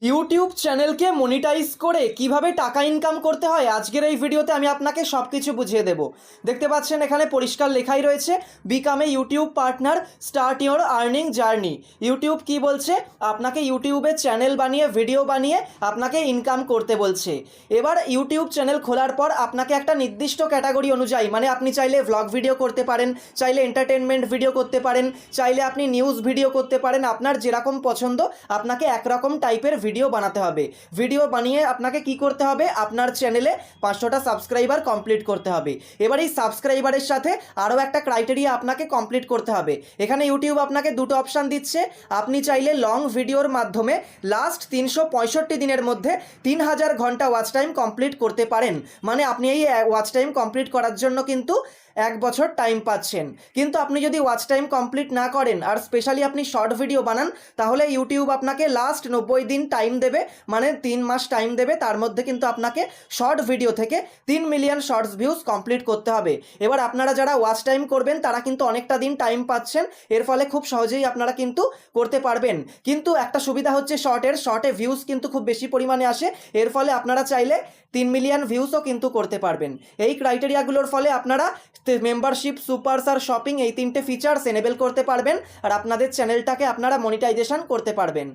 YouTube চ্যানেলকে monetize করে কিভাবে টাকা ইনকাম করতে হয় আজকের এই ভিডিওতে আমি আপনাকে সব কিছু বুঝিয়ে দেব। দেখতে পাচ্ছেন এখানে পরিষ্কার লেখাই রয়েছে become a YouTube partner, start your earning journey. YouTube কি বলছে? আপনাকে ইউটিউবে চ্যানেল বানিয়ে ভিডিও বানিয়ে আপনাকে ইনকাম করতে বলছে। এবার ইউটিউব চ্যানেল খোলার পর আপনাকে একটা নির্দিষ্ট ক্যাটাগরি অনুযায়ী, মানে আপনি চাইলে ভ্লগ ভিডিও করতে পারেন, চাইলে এন্টারটেনমেন্ট ভিডিও করতে পারেন, চাইলে আপনি নিউজ ভিডিও করতে পারেন, আপনার যেরকম পছন্দ আপনাকে একরকম টাইপের ভিডিও বানাতে হবে। ভিডিও বানিয়ে আপনাকে কি করতে হবে? আপনার চ্যানেলে 500টা সাবস্ক্রাইবার কমপ্লিট করতে হবে। এবার এই সাবস্ক্রাইবারের সাথে আরও একটা ক্রাইটেরিয়া আপনাকে কমপ্লিট করতে হবে। এখানে ইউটিউব আপনাকে দুটো অপশান দিচ্ছে। আপনি চাইলে লং ভিডিওর মাধ্যমে লাস্ট 365 দিনের মধ্যে 3000 ঘন্টা ওয়াচ টাইম কমপ্লিট করতে পারেন। মানে আপনি এই ওয়াচ টাইম কমপ্লিট করার জন্য কিন্তু 1 বছর টাইম পাচ্ছেন। কিন্তু আপনি যদি ওয়াচ টাইম কমপ্লিট না করেন আর স্পেশালি আপনি শর্ট ভিডিও বানান, তাহলে ইউটিউব আপনাকে লাস্ট 90 দিন টাইম দেবে, মানে 3 মাস টাইম দেবে। তার মধ্যে কিন্তু আপনাকে শর্ট ভিডিও থেকে 3 মিলিয়ন শর্টস ভিউজ কমপ্লিট করতে হবে। এবার আপনারা যারা ওয়াচ টাইম করবেন তারা কিন্তু অনেকটা দিন টাইম পাচ্ছেন, এর ফলে খুব সহজেই আপনারা কিন্তু করতে পারবেন। কিন্তু একটা সুবিধা হচ্ছে শর্টে ভিউজ কিন্তু খুব বেশি পরিমাণে আসে, এর ফলে আপনারা চাইলে 3 মিলিয়ন ভিউজও কিন্তু করতে পারবেন। এই ক্রাইটেরিয়াগুলোর ফলে আপনারা মেম্বারশিপ, সুপারস আর শপিং এই 3টে ফিচার্স এনেবেল করতে পারবেন আর আপনাদের চ্যানেলটাকে আপনারা মনিটাইজেশন করতে পারবেন।